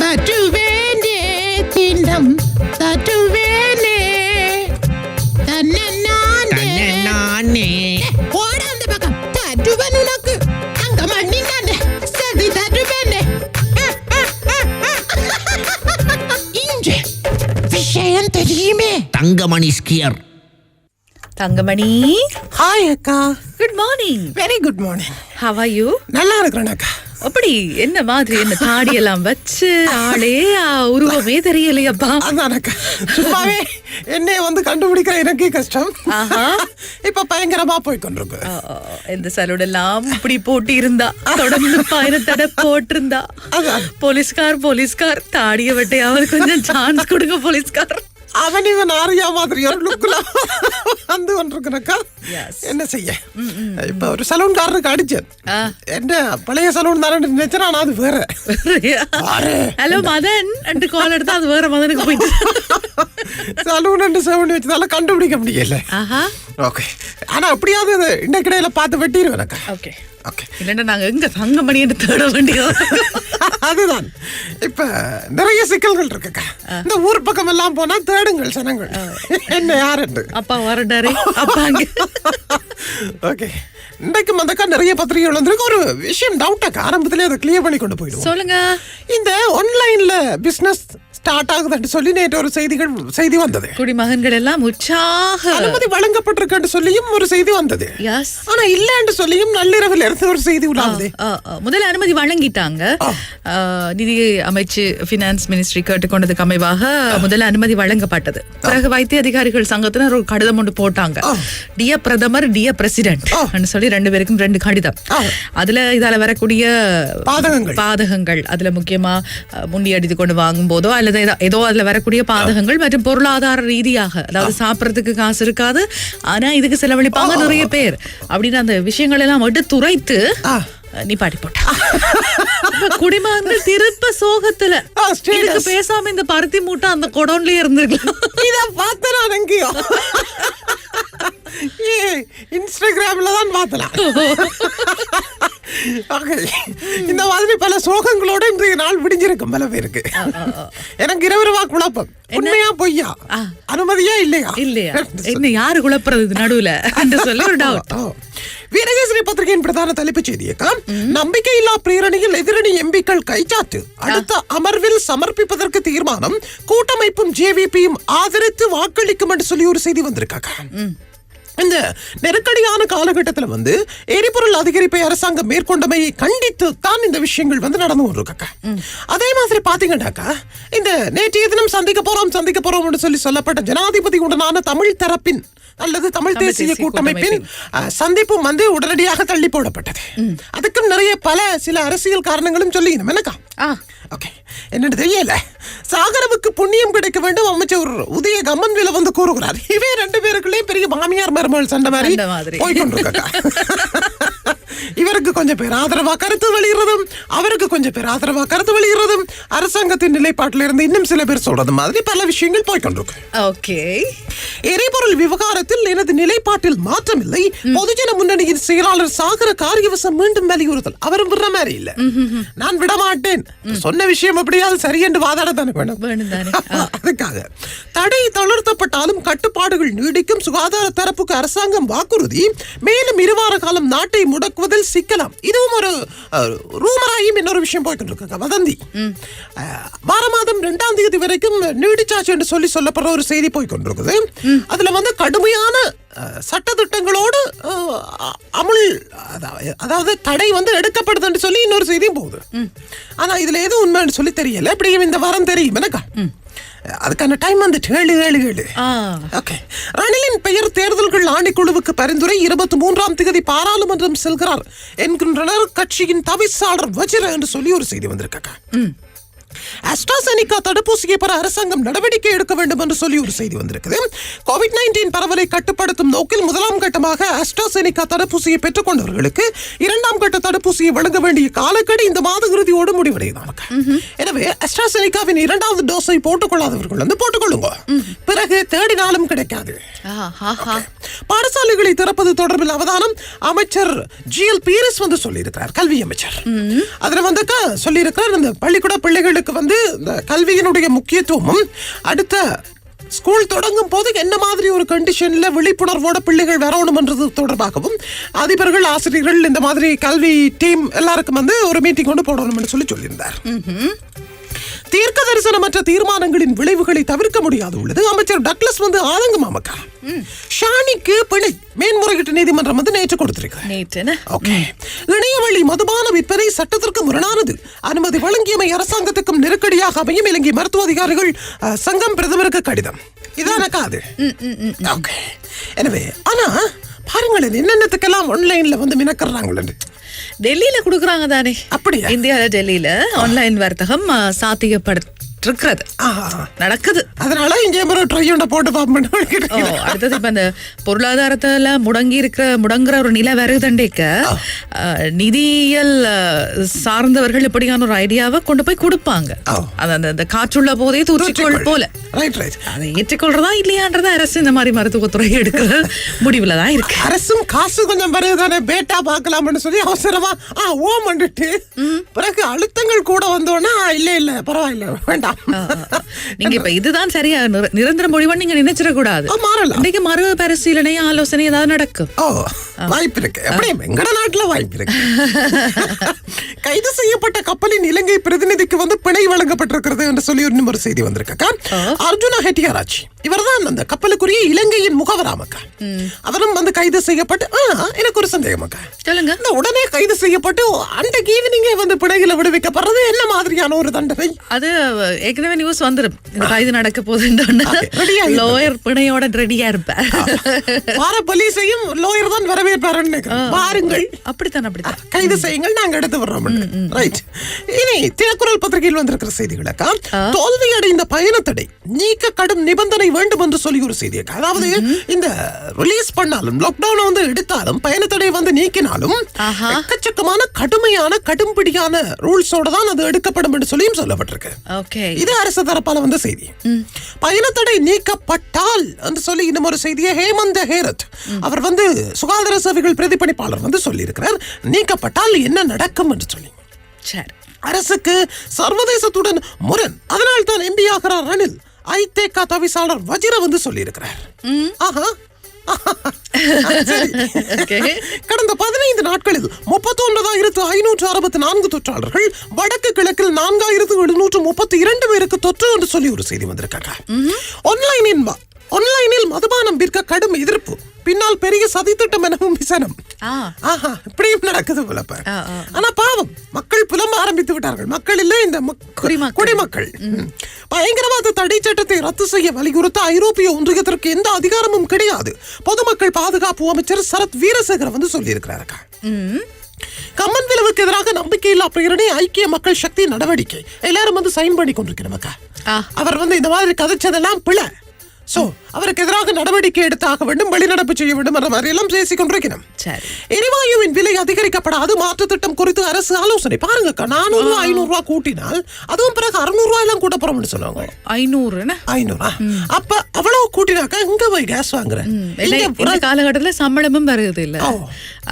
பட்டுவேனே திண்டம் தட்டுவேனே தன்னை நானே போட அந்த பக்கம் தட்டுவேன் உனக்கு அங்க மண்ணிங்கானே சதி தட்டுவேனே இங்கே விஷயம் தெரியுமே. தங்கமணி ஸ்கியர். தங்கமணி, ஹாய் அக்கா. Good morning. Very good morning. How are you? நல்லா இருக்கிறேன் அக்கா. அப்படி என்ன மாதிரி என்ன தாடி எல்லாம் வச்சு ஆளே உருவமே தெரியலையப்பா. அதான் அக்கா, சும்மாவே என்னைய வந்து கண்டுபிடிக்கிற எனக்கே கஷ்டம். இப்ப பயங்கரமா போய் கொண்டிருக்கு. இந்த சலூன் எல்லாம் இப்படி போட்டி இருந்தா தொடர்ந்து பயணத்தட போட்டிருந்தா போலீஸ்கார் தாடிய வெட்டையாவது கொஞ்சம் சான்ஸ் கொடுங்க போலீஸ்கார். அவன் இவன் ஆரியா மாதிரி ஒரு லுக்ல வந்து கொண்டிருக்கிறக்கா. என்ன செய்ய, இப்ப ஒரு சலூன்காரருக்கு அடிச்சேன். என்ன பழைய சலூன் தானே நினைச்சா, அது வேற. ஹலோ மதன் என்று கால் எடுத்தா அது வேற மதனுக்கு போயிட்டு சலூன் என்று செவன் வச்சதால கண்டுபிடிக்க முடியல. ஓகே, ஆனா அப்படியாவது இன்னைக்கு இடையில பார்த்து வெட்டிடுவேன் அக்கா. ஓகே ஓகே, இல்லைன்னா நாங்க எங்க தங்கமணி என்று தேட வேண்டியது. அதுதான் இப்ப நிறைய சிக்கல்கள் இருக்குக்கா. இந்த ஊர் பக்கம் எல்லாம் போனா தேடுங்கள் சனங்கள் என்ன யாருண்டு. அப்பா வரண்டாரே அப்பா. ஓகே, இன்றைக்கு மந்தக்கா நிறைய பத்திரிகைகள் வந்திருக்கு. ஒரு விஷயம் டவுட்டாக்கா, ஆரம்பத்திலே அதை கிளியர் பண்ணி கொண்டு போயிடுவோம். சொல்லுங்க. இந்த ஆன்லைன்ல பிசினஸ் ஸ்டார்ட் ஆகுதுன்னு சொல்லி நேற்று ஒரு செய்தி வந்தது. குடிமகன்கள் எல்லாம் உற்சாக அனுமதி வழங்கப்பட்டிருக்கு சொல்லியும் ஒரு செய்தி வந்தது. ஆனா இல்லன்னு சொல்லியும் நள்ளிரவில் இருந்து ஒரு செய்தி உள்ளது. முதல்ல அனுமதி வழங்கிட்டாங்க. நிதி அமைச்சு பினான்ஸ் மினிஸ்ட்ரி கேட்டுக்கொண்டதுக்கு அமைவாக முதல்ல அனுமதி வழங்கப்பட்டது. பிறகு வைத்திய அதிகாரிகள் சங்கத்தினர் ஒரு கடிதம் ஒன்று போட்டாங்க. டியர் பிரதமர், டியர் பிரசிடென்ட் சொல்லி 2 பேருக்கும் 2 கடிதம். அதுல இதால வரக்கூடிய பாதகங்கள், அதுல முக்கியமா முண்டி அடித்து கொண்டு வாங்கும் போதோ அல்லது ஏதோ அதுல வரக்கூடிய பாதகங்கள் மற்றும் பொருளாதார ரீதியாக, அதாவது சாப்பிடறதுக்கு காசு இருக்காது ஆனா இதுக்கு செலவழிப்பாங்க நிறைய பேர் அப்படின்னு அந்த விஷயங்கள் எல்லாம் எடுத்துரைத்து நீ பாட்டி போட்ட குடிமகன்கள் திருப்ப சோகத்துல இதுக்கு பேசாம இந்த பருத்தி மூட்டை அந்த கொடோன்லயே இருந்திருக்கலாம். இத பார்த்தா எங்கேயோ இன்ஸ்டாகிராம்ல தான் பார்த்தலாம். இந்த மாதிரி பல சோகங்களோட இன்றைய நாள் விடிஞ்சிருக்கும் பல பேருக்கு. எனக்கு இரவு குழப்பம், உண்மையா பொய்யா, அனுமதியா இல்லையா என்ன யாரு குழப்பறது நடுவுல சொல்லி ஒரு டவுட். வீரகேசரி பத்திரிகையின் பிரதான தலைப்புச் செய்தியக்கா, நம்பிக்கையில்லா பிரேரணியில் எதிரணி எம்பிக்கள் கைச்சாட்டு, அடுத்த அமர்வில் சமர்ப்பிப்பதற்கு தீர்மானம், கூட்டமைப்பும் ஜேவிபியும் ஆதரித்து வாக்களிக்கும் என்று சொல்லி ஒரு செய்தி வந்திருக்காங்க. இந்த நெருக்கடியான காலகட்டத்தில் வந்து எரிபொருள் அதிகரிப்பை அரசாங்கம் மேற்கொண்டமையை கண்டித்து தான் இந்த விஷயங்கள் வந்து நடந்து கொண்டிருக்காக்கா. அதே மாதிரி பாத்தீங்கன்னாக்கா, இந்த நேற்றைய தினம் சந்திக்க போறோம் சொல்லி சொல்லப்பட்ட ஜனாதிபதி உடனான தமிழ் தரப்பின் அல்லது தமிழ் தேசிய கூட்டமைப்பின் சந்திப்பும் வந்து உடனடியாக தள்ளி போடப்பட்டது. அதுக்கும் நிறைய சில அரசியல் காரணங்களும் சொல்லிக்கணும் எனக்கா. ஓகே, என்னன்னு தெரியல. சாகரவுக்கு புண்ணியம் கிடைக்க வேண்டும் அமைச்சர் உதய கம்மன்வில வந்து கூறுகிறார். இவே 2 பேருக்குள்ளேயும் பெரிய மாமியார் மருமகள் சண்டை மாதிரி போய்கொண்டிருக்கா. இவருக்கு கொஞ்சம் பேர் ஆதரவா கருத்து வெளியிடுறதும், அவருக்கு கொஞ்சம் பேர் ஆதரவா கருத்து வெளியிடுறதும், அரசாங்கத்தின் நிலைப்பாட்டில் இருந்து இன்னும் சில பேர் சொல்றது மாதிரி பல விஷயங்கள் போய்கொண்டிருக்கு. ஓகே, எரிபொருள் விவகாரத்தில் எனது நிலைப்பாட்டில் மாற்றமில்லை. பொதுஜன முன்னணியின் செயலாளர் சாகர காரியவசம் மீண்டும் வலியுறுத்தல். அவரும் விடுற மாதிரி இல்ல, நான் விடமாட்டேன். சொன்ன விஷயம் எப்படியாவது சரி என்று வாதாட தானே வேணும். அதுக்காக தடை தளர்த்தப்பட்டாலும் கட்டுப்பாடுகள் நீடிக்கும், சுகாதார தரப்புக்கு அரசாங்கம் வாக்குறுதி, மேலும் 2 வார காலம் நாட்டை முடக்குவதில் சிக்கலாம். இதுவும் ஒரு ரூமராயும் இன்னொரு விஷயம் போய்கிட்டு வதந்தி. மாதம் 2ஆம் தேதி வரைக்கும் நீடிச்சாச்சு என்று சொல்லப்படுற ஒரு செய்தி போய்கொண்டிருக்குது. அதுல வந்து கடுமையான சட்டத்திட்டங்களோடு அமுல், அதாவது தடை வந்து எடுக்கப்படுது என்று சொல்லி இன்னொரு செய்தியும் போகுது. ஆனா இதுல எதுவும் உண்மைன்னு சொல்லி தெரியல. எப்படியும் இந்த வாரம் தெரியும் எனக்கா. அதுக்கான டைம் வந்துட்டு 7. ஓகே, ரணிலின் பெயர் தேர்தல்கள் ஆணைக்குழுவுக்கு பரிந்துரை, 23ஆம் தேதி பாராளுமன்றம் செல்கிறார் என்கின்றனர் கட்சியின் தவிசாளர் வஜிர என்று சொல்லி ஒரு செய்தி வந்திருக்கா. AstraZeneca தடுப்பூசியை பெற அரசாங்கம் நடவடிக்கை எடுக்க வேண்டும் என்று சொல்லி ஒரு செய்தி வந்திருக்குது. COVID-19 பரவலை கட்டுப்படுத்தும் நோக்கில் முதலாம் கட்டமாக AstraZeneca தடுப்பூசியை பெற்றுக் கொண்டவர்களுக்கு இரண்டாம் கட்ட தடுப்பூசியை வழங்க வேண்டிய காலக்கெடு இந்த மாத இறுதியோடு முடிவடையும். எனவே AstraZenecaவின் இரண்டாவது டோஸை போட்டுக் கொள்ளாதவர்கள் வந்து போட்டுக்கொள்ளுங்க, பிறகு தேடினாலும் கிடைக்காது. பாடசாலைகளை திறப்பது தொடர்பில் அவதானம் அமைச்சர் GL பீரிஸ் வந்து சொல்லியிருக்கிறார், கல்வி அமைச்சர். அதுல வந்து சொல்லியிருக்கிறார், இந்த பள்ளிக்கூட பிள்ளைகளுக்கு வந்து இந்த கல்வியினுடைய முக்கியத்துவமும் அடுத்த ஸ்கூல் தொடங்கும் போது என்ன மாதிரி ஒரு கண்டிஷன்ல விழிப்புணர்வோட பிள்ளைகள் வரணும்ன்றது தொடர்பாகவும் அதிபர்கள், ஆசிரியர்கள், இந்த மாதிரி கல்வி டீம் எல்லாருக்கும் வந்து ஒரு மீட்டிங் கொண்டு போடணும்னு சொல்லியிருந்தார். தீர்க்க தரிசனமற்ற தீர்மானங்களின் விளைவுகளை தவிர்க்க முடியாது உள்ளது. அமைச்சர் டக்ளஸ் வந்து ஆதங்கமாமக்கா ஷானிக்கு பிணை மேன்முறையீட்டு நீதிமன்றம் வந்து நேற்று கொடுத்திருக்கிறது. இணையவழி மதுபான விற்பனை சட்டத்திற்கு முரணானது. அனுமதி வழங்கியமை அரசாங்கத்துக்கும் நெருக்கடியாக அமையும். இலங்கை மருத்துவ அதிகாரிகள் சங்கம் பிரதமருக்கு கடிதம். இதானக்கா அது. எனவே ஆனா பாருங்களேன், என்னென்னத்துக்கெல்லாம் ஆன்லைன்ல வந்து மினக்கறாங்க. டெல்லியில குடுக்குறாங்க தானே. அப்படியா? இந்தியால டெல்லியில ஆன்லைன் வர்த்தகம் சாத்தியப்படுத்துறது நடக்குது. அதனால இங்கே போட்டு அடுத்தது இப்ப இந்த பொருளாதாரத்துல முடங்குற ஒரு நிலை வருதண்டைக்க நிதியியல் சார்ந்தவர்கள் இப்படியான ஒரு ஐடியாவை கொண்டு போய் கொடுப்பாங்க. அந்த காற்றுள்ள போதே தூற்றிக்கொள் போல அதை ஏற்றுக்கொள்றதா இல்லையான்றதா அரசு இந்த மாதிரி மருத்துவத்துறை எடுக்கிற முடிவுலதான் இருக்கு. அரசும் காசு கொஞ்சம் வருதானே பேட்டா பாக்கலாம்னு சொல்லி அவசரமா ஓமண்டுட்டு பிறகு அழுத்தங்கள் கூட வந்தோன்னா இல்ல பரவாயில்ல வேண்டாம், நீங்க இப்ப இதுதான் சரியா நிரந்தர முடிவுன்னு நீங்க நினைச்சிடக்கூடாது. இன்னைக்கு மறு பரிசீலனை ஆலோசனை ஏதாவது நடக்கும். வாய்ப்பு இருக்கு. அப்படியே எங்கட நாட்டுல வாய்ப்பு இருக்கு. கைது செய்யப்பட்ட கப்பலின் இலங்கை பிரதிநிதிக்கு வந்து பிணை வழங்கப்பட்டிருக்கிறது என்று சொல்லி ஒரு செய்தி வந்திருக்கா. அர்ஜுனா ஹெட்டியாராச்சி இவர்தான் அந்த கப்பலுக்குரிய இலங்கையின் முகவராமக்கா. அவரும் வந்து கைது செய்யப்பட்டு எனக்கு ஒரு சந்தேகமாக்கா, இந்த உடனே கைது செய்யப்பட்டு அன்றைக்கு ஈவினிங்கே வந்து பிணையில விடுவிக்கப்படுறது என்ன மாதிரியான ஒரு தண்டனை? அது ஏற்கனவே நியூஸ் வந்துரும், இந்த கைது நடக்க போகுதுன்னு லோயர் பிணையோட ரெடியா இருப்பார். வார போலீஸையும் லோயர் தான் வரவேற்பாருன்னு பாருங்கள். அப்படித்தான் கைது செய்யுங்கள், நாங்க எடுத்து வர்றோம். ரைட். இனி தினக்குரல் பத்திரிகையில் வந்திருக்கிற செய்திகளுக்கா, தோல்வி அடைந்த பயணத்தடை நீக்க கடும் நிபந்தனை வேண்டும் என்று சொல்லி ஒரு செய்தி. அதாவது இந்த ரிலீஸ் பண்ணாலும் லாக்டவுன் வந்து எடுத்தாலும் பயணத்தடை வந்து நீக்கினாலும் எக்கச்சக்கமான கடுமையான கடும்பிடியான ரூல்ஸோட தான் அது எடுக்கப்படும் என்று சொல்லியும் சொல்லப்பட்டிருக்கு. இது அரசு தரப்பால வந்த செய்தி. பயணத்தடை நீக்கப்பட்டால் என்று சொல்லி இன்னும் ஒரு செய்தியை ஹேமந்த ஹேரத் அவர் வந்து சுகாதார சேவைகள் பிரதிபலிப்பாளர் வந்து சொல்லி இருக்கிறார். நீக்கப்பட்டால் என்ன நடக்கும் என்று சொல்லி. அரசுக்கு சர்வதேசத்துடன் முரண், அதனால் தான் எம்பி ஆகிறார் ரணில். ஐதேகா தவிசாளர் வஜிர வந்து சொல்லி இருக்கிறார். கடந்த 15 நாட்களில் 39,564 தொற்றாளர்கள், வடக்கு கிழக்கில் 4,732 பேருக்கு தொற்று என்று சொல்லி ஒரு செய்தி வந்திருக்காங்க. ஆன்லைனில் மதுபானம் விற்க கடும் எதிர்ப்பு, பின்னால் பெரிய சதித்திட்டம் எனவும் விசனம். இப்படியும் நடக்குது போலப்ப. ஆனா பாவம், மக்கள் புலம்ப ஆரம்பித்து விட்டார்கள். மக்கள் இல்ல, இந்த குடிமக்கள். பயங்கரவாத தடை சட்டத்தை ரத்து செய்ய வலியுறுத்த ஐரோப்பிய ஒன்றியத்திற்கு எந்த அதிகாரமும் கிடையாது. பொதுமக்கள் பாதுகாப்பு அமைச்சர் சரத் வீரசேகர வந்து சொல்லி இருக்கிறாரு. கம்மன் விளைவுக்கு எதிராக நம்பிக்கையில்லா பிரேரணை ஐக்கிய மக்கள் சக்தி நடவடிக்கை எல்லாரும் வந்து சைன் பண்ணி கொண்டிருக்கிறவங்க. அவர் வந்து இந்த மாதிரி கதைச்சதெல்லாம் பிழை, சோ அவருக்கு எதிராக நடவடிக்கை எடுத்தாக வேண்டும், வெளிநடப்பு செய்ய வேண்டும் என்ற மாதிரி எல்லாம் பேசிக் கொண்டிருக்கிறோம். எரிவாயுவின் விலை அதிகரிக்கப்படாது, மாற்று திட்டம் குறித்து அரசு ஆலோசனை. பாருங்க, 400-500 கூட்டினால் அதுவும் பிறகு 600 எல்லாம் கூட போறோம்னு சொல்லுவாங்க. 500 அப்ப அவ்வளவு கூட்டினாக்கா இங்க போய் கேஸ் வாங்குறேன். இந்த காலகட்டத்துல சம்பளமும் வருது இல்ல,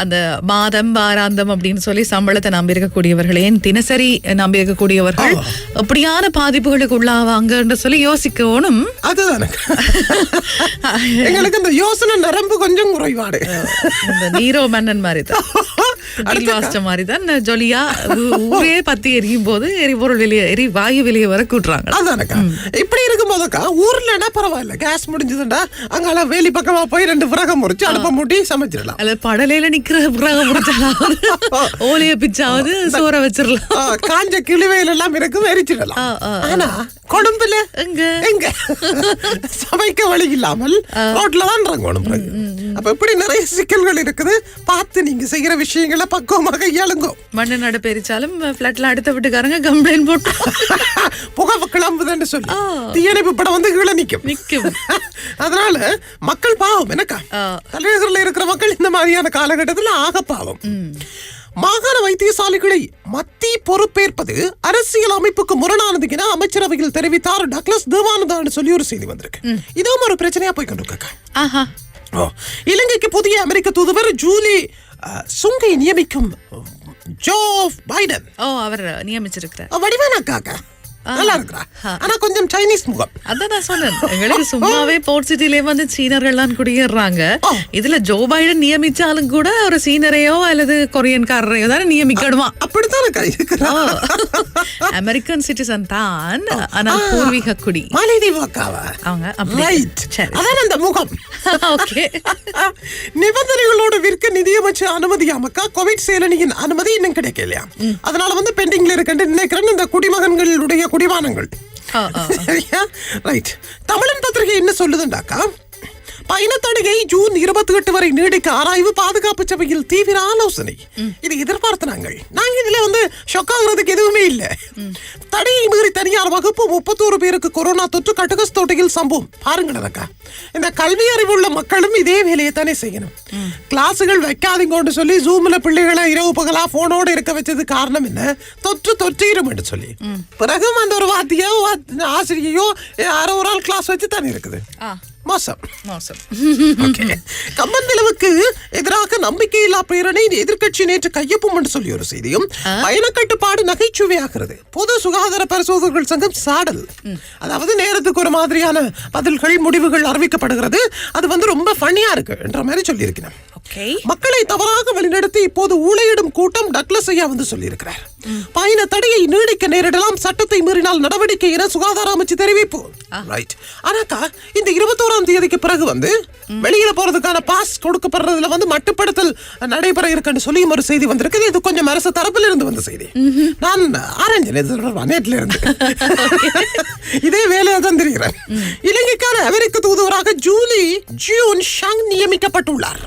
அந்த மாதம் வாராந்தம் அப்படின்னு சொல்லி சம்பளத்தை நம்பி இருக்கக்கூடியவர்கள், ஏன் தினசரி நம்பி இருக்கக்கூடியவர்கள் அப்படியான பாதிப்புகளுக்கு உள்ளாவாங்க சொல்லி யோசிக்கணும். அதுதானே எங்களுக்கு இந்த யோசனை நரம்பு கொஞ்சம் குறைபாடு. நீரோ மன்னன் மாதிரிதான், மாதிரிதான் ஜொலியா ஊரே பத்தி எரியும் போது எரிபொருள் வெளியே எரிவாயு வெளியே வர கூட்டுறாங்க. அதானக்கா இப்படி இருக்கும் போதுக்கா ஊர்ல என்ன பரவாயில்ல, கேஸ் முடிஞ்சதுண்டா அங்கால வேலி பக்கமா போய் 2 விறகம் முறிச்சு அடுப்ப மூட்டி சமைச்சிடலாம். அல்ல படலையில நிக்கிற விறகம் முறிச்சாலாவது ஓலைய பிச்சாவது சோற வச்சிடலாம். காஞ்ச கிளிவையில எல்லாம் இருக்கும், எரிச்சிடலாம். ஆனா கொழும்புல எங்க சமைக்க வழி இல்லாமல் ரோட்ல தான் இறங்கணும். அப்ப இப்படி நிறைய சிக்கல்கள் இருக்குது. பார்த்து நீங்க செய்யற விஷயங்களை பக்குவமாக கையாளுங்க. மண்ணு நட பெரிச்சாலும் பிளாட்ல அடுத்த வீட்டுக்காரங்க கம்ப்ளைண்ட் போட்டு புகை கிளம்புதுன்னு சொல்லி தீயணைப்பு படம் வந்து கீழே நிக்கும். அதனால மக்கள் பாவம் எனக்கா தலைநகரில் இருக்கிற மக்கள் இந்த மாதிரியான காலகட்டத்தில் ஆக பாவம். மாகாண வைத்தியசாலைகளை மத்தி பொறுப்பேற்பது அரசியல் அமைப்புக்கு முரணானது என அமைச்சரவையில் தெரிவித்தார் டக்ளஸ் தேவானந்தா சொல்லி ஒரு செய்தி வந்திருக்கு. இதுவும் ஒரு பிரச்சனையா போய் கொண்டிருக்க. இலங்கைக்கு புதிய அமெரிக்க தூதுவர் ஜூலி சுங்கை நியமிக்கும் ஜோ பைடன் அவர் நியமிச்சிருக்கிறார். வடிவானாக்காக நல்லா இருக்கிறா. ஆனா கொஞ்சம் சைனீஸ் முகம். அதான் நான் சொன்னேன், எங்களுக்கு சும்மாவே போர்ட் சிட்டிலே வந்து சீனர்கள்லாம் குடியேறாங்க. இதுல ஜோ பைடன் நியமிச்சாலும் கூட ஒரு சீனரையோ அல்லது கொரியன்காரரையோ தானே நியமிக்கடுவான். அப்படித்தான் இருக்கிறா. அமெரிக்கன் சிட்டிசன் தான், ஆனா பூர்வீக குடி மாலைதீவு அக்காவா அவங்க. அதான் அந்த முகம். நிபந்தனைகளோடு விற்க நிதியமைச்சர் அனுமதியாமக்கா கோவிட் செயலணியின் அனுமதி இன்னும் கிடைக்கலையா. அதனால வந்து பெண்டிங்ல இருக்குன்னு நினைக்கிறேன் இந்த குடிமகன்களுடைய குடிவானங்கள். தமிழன் பத்திரிகை என்ன சொல்லுதுண்டாக்கா, பயணத்தடையை ஜூன் 28 வரை நீடிக்க ஆராய்வு பாதுகாப்பு சபையில் தீவிர ஆலோசனை. இது எதிர்பார்த்த நாங்க இதுல வந்து ஷொக்காகிறதுக்கு எதுவுமே இல்ல. தடையை மீறி தனியார் வகுப்பு 31 பேருக்கு கொரோனா தொற்று கட்டுகஸ் தோட்டையில் சம்பவம். பாருங்களக்கா, இந்த கல்வி அறிவு உள்ள மக்களும் இதே வேலையை தானே செய்யணும். கிளாஸுகள் வைக்காதீங்கன்னு சொல்லி ஜூம்ல பிள்ளைகளை இரவு பகலா போனோட இருக்க வச்சது காரணம் என்ன, தொற்றிரும் என்று சொல்லி. பிறகும் அந்த ஒரு வாத்தியோ ஆசிரியோ யாரோ ஒரு ஆள் கிளாஸ் வச்சு தானே இருக்குது. மோசம். கம்பன்விளவுக்கு எதிராக நம்பிக்கையில்லா பிரேரணை எதிர்க்கட்சி நேற்று கையொப்பம் என்று சொல்லி ஒரு செய்தியும். பயண கட்டுப்பாடு நகைச்சுவையாகிறது. பொது சுகாதார பரிசோதகர்கள் சங்கம் சாடல். அதாவது நேரத்துக்கு ஒரு மாதிரியான பதில்கள் முடிவுகள் அறிவிக்கப்படுகிறது. அது வந்து ரொம்ப ஃபன்னியா இருக்கு என்ற மாதிரி சொல்லி இருக்கிறேன். மக்களை தவறாக வழிநடத்தி இப்போது ஊழையிடும் கூட்டம் டக்ளஸ் ஐயா வந்து சொல்லி இருக்கிறார். பயண தடையை நீடிக்க நேரிடலாம், சட்டத்தை மீறினால் நடவடிக்கை என சுகாதார அமைச்சு தெரிவிப்பு. ஆனாக்கா இந்த 21ஆம் தேதிக்கு பிறகு வந்து வெளியில போறதுக்கான பாஸ் கொடுக்கப்படுறதுல வந்து மட்டுப்படுத்தல் நடைபெற இருக்குன்னு சொல்லி ஒரு செய்தி வந்திருக்கு. இது கொஞ்சம் அரசு தரப்பில் இருந்து வந்த செய்தி. நான் நேற்றுல இருந்து இதே வேலையா தான் தெரிகிறேன். இலங்கைக்கான அமெரிக்க தூதுவராக ஜூலி ஜூன் ஷாங் நியமிக்கப்பட்டுள்ளார்.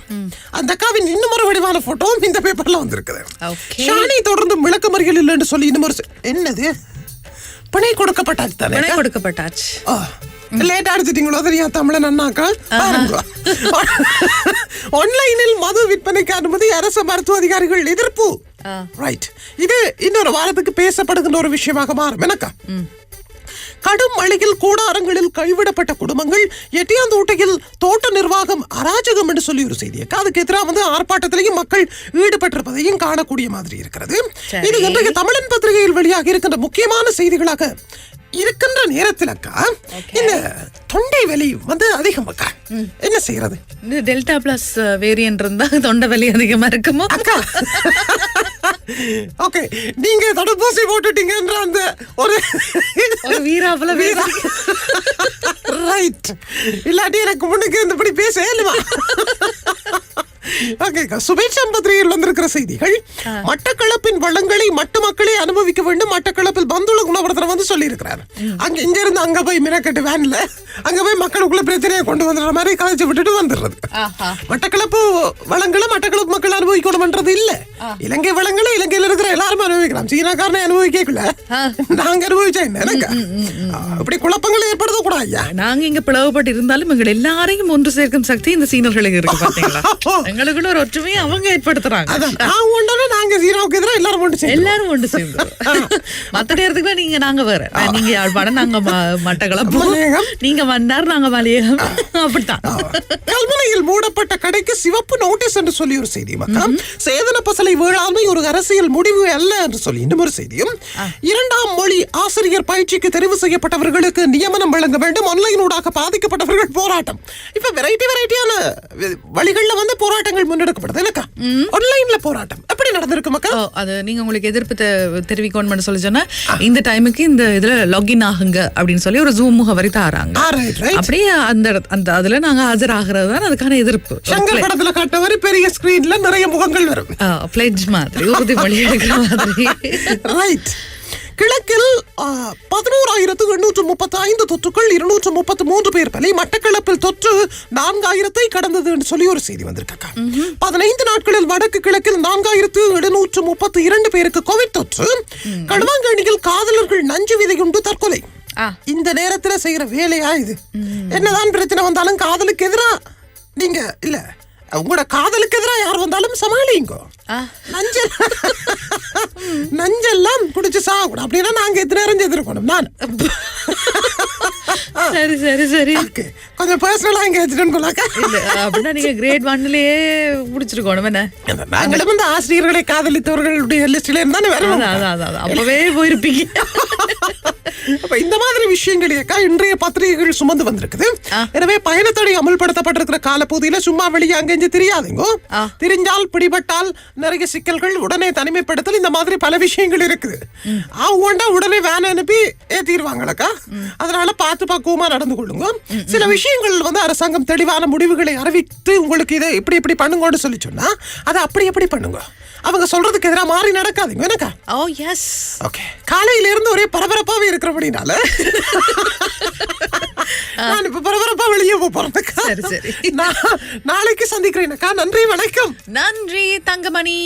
அந்த அக்காவின் இன்னும் ஒரு வடிவான போட்டோ இந்த பேப்பர்ல வந்திருக்குது. ஷானி தொடர்ந்து விளக்கமறியல் இல்லைன்னு சொல்லி இன்னும் ஒரு என்னது பிணை கொடுக்கப்பட்டாச்சு தானே. பிணை கொடுக்கப்பட்டாச்சு. லேட்டா அடிச்சிட்டீங்களோ தெரியா தமிழன் அண்ணாக்கள். ஆன்லைனில் மது விற்பனைக்கு அனுமதி அரசு மருத்துவ அதிகாரிகள் எதிர்ப்பு. ரைட், இது இன்னொரு வாரத்துக்கு பேசப்படுகின்ற ஒரு விஷயமாக மாறும் எனக்கா. கடும் மழையில் கூடாரங்களில் கைவிடப்பட்ட குடும்பங்கள் எட்டியாந்தோட்டையில் தோட்ட நிர்வாகம் அராஜகம் என்று சொல்லி ஒரு செய்தி. அதுக்கு எதிராக வந்து ஆர்ப்பாட்டத்திலையும் மக்கள் ஈடுபட்டிருப்பதையும் காணக்கூடிய மாதிரி இருக்கிறது. இது இன்றைய தமிழன் பத்திரிகையில் வெளியாக இருக்கின்ற முக்கியமான செய்திகளாக இருக்கின்ற நேரத்தில் அக்கா இந்த தொண்டை வலி வந்து அதிகம் அக்கா. என்ன செய்யறது? டெல்டா பிளஸ் வேரியன்ட் இருந்தா தொண்டை வலி அதிகமா இருக்குமோ அக்கா? ஓகே, நீங்க தடுப்பூசி போட்டுட்டீங்கன்ற அந்த ஒரு வீராபல ரைட். இல்லாட்டி எனக்கு முன்னுக்கு இந்தபடி பேச இல்லையா? சுபேட்சம் பத்திரிகையில் வந்திருக்கிற செய்திகள். மட்டக்களப்பின் வளங்களை மட்டு மக்களே அனுபவிக்க வேண்டும். மட்டக்களப்பில் பந்துள குணவர்தனை வந்து சொல்லி இருக்கிறார். அங்க இங்க இருந்து அங்க போய் மினக்கட்டு வேன்ல அங்க போய் மக்களுக்குள்ள பிரச்சனையை கொண்டு வந்துடுற மாதிரி கதைச்சு விட்டுட்டு வந்துடுறது. மட்டக்களப்பு வளங்களை மட்டக்களப்பு மக்கள் அனுபவிக்கணும்ன்றது இல்ல. இலங்கை வளங்களை இலங்கையில இருக்கிற எல்லாரும் அனுபவிக்கலாம். சீனாக்காரனை அனுபவிக்கல, நாங்க அனுபவிச்சா என்ன? அப்படி குழப்பங்கள் ஏற்படுத்த கூடாது. நாங்க இங்க பிளவுபட்டு இருந்தாலும் எங்கள் எல்லாரையும் ஒன்று சேர்க்கும் சக்தி இந்த சீனர்களுக்கு இருக்கு. பாத்தீங்களா, எங்களுக்குள்ள ஒரு ஒற்றுமையை அவங்க ஏற்படுத்துறாங்க. நாங்க சீனாவுக்கு எதிராக எல்லாரும் ஒன்று சேர்ந்து மத்த நேரத்துக்கு நீங்க நாங்க வேற, நீங்க யாழ்ப்பாணம், நாங்க மட்டக்களப்பு, நீங்க மன்னார், நாங்க மலையகம். அப்படித்தான். கல்முனையில் மூடப்பட்ட கடைக்கு சிவப்பு நோட்டீஸ் என்று சொல்லி ஒரு செய்தி. சேதன பசலை வேளாண்மை ஒரு அரசியல் முடிவு அல்ல என்று சொல்லி இன்னும் ஒரு செய்தியும். 2ஆம் மொழி ஆசிரியர் பயிற்சிக்கு தெரிவு செய்யப்பட்டவர்களுக்கு நியமனம் வழங்க வேண்டும். ஆன்லைன் ஊடாக பாதிக்கப்பட்டவர்கள் போராட்டம். இப்ப வெரைட்டியான வழிகள்ல வந்து போராட்டங்கள் முன்னெடுக்கப்படுது இல்லக்கா. ஆன்லைன்ல போராட்டம் எப்படி நடந்திருக்கு மக்கள்? அது நீங்க உங்களுக்கு எதிர்ப்பு தெரிவிக்கணும்னு சொல்லி சொன்னா இந்த டைமுக்கு இந்த இதுல லாகின் ஆகுங்க அப்படின்னு சொல்லி ஒரு ஜூம் முகவரி தாராங்க. அப்படியே அந்த அதுல நாங்க ஆஜராகிறது தான் அதுக்கான எதிர்ப்பு. சங்கர் படத்துல காட்டவரை பெரிய ஸ்கிரீன்ல நிறைய முகங்கள் வரும். பிளெட்ஜ் மாதிரி, உறுதிமொழி எடுக்கிற மாதிரி. ரைட். கிழக்கில் 11,835 தொற்றுகள், 233 பேர் பலி. மட்டக்களப்பில் தொற்று 4,000 கடந்தது என்று சொல்லி ஒரு செய்தி வந்திருக்கா. 15 நாட்களில் வடக்கு கிழக்கில் 4,732 பேருக்கு கோவிட் தொற்று. களுவாங்கண்ணியில் காதலர்கள் நஞ்சு விதையுண்டு தற்கொலை. இந்த நேரத்துல செய்யற வேலையா இது? என்னதான் பிரச்சனை வந்தாலும் காதலுக்கு எதிரா நீங்க இல்ல, உங்களோட காதலுக்கு எதிராக யார் வந்தாலும் சமாளிங்கோ. நஞ்செல்லாம் குடிச்சு சாகணும் அப்படின்னா நாங்க எத்தனை நேரம் செய்திருக்கணும். நான் சரி சரி சரி கொஞ்சம் பர்சனலா இங்க அப்படின்னா நீங்க கிரேட் 1லயே முடிச்சிருக்கணும். என்ன நாங்களும் வந்து ஆசிரியர்களை காதலித்தவர்களுடைய லிஸ்ட்ல இருந்தானே அப்பவே போயிருப்பீங்க. அப்ப இந்த மாதிரி விஷயங்களேக்கா இன்றைய பத்திரிகைகள் சுமந்து வந்திருக்குது. எனவே பயணத்தடை அமல்படுத்தப்பட்டிருக்கிற காலப்பகுதியில சும்மா வெளியே அங்கெஞ்சு தெரியாதுங்கோ. தெரிஞ்சால் பிடிபட்டால் நிறைய சிக்கல்கள், உடனே தனிமைப்படுத்தல், இந்த மாதிரி பல விஷயங்கள் இருக்குது. அவங்க உடனே வேன் அனுப்பி ஏத்திடுவாங்களக்கா. அதனால பார்த்து பக்குவமா நடந்து கொள்ளுங்க. சில விஷயங்கள் வந்து அரசாங்கம் தெளிவான முடிவுகளை அறிவித்து உங்களுக்கு இதை இப்படி இப்படி பண்ணுங்கன்னு சொல்லி சொன்னா அதை அப்படி எப்படி பண்ணுங்க. அவங்க சொல்றதுக்கு எதிராக மாறி நடக்காதீங்க. எனக்கா ஓகே, காலையில இருந்து ஒரே பரபரப்பாவே இருக்கிறபடினால நான் இப்ப பரபரப்பா வெளியே போறேன். நாளைக்கு சந்திக்கிறேன். நன்றி, வணக்கம். நன்றி தங்கமணி.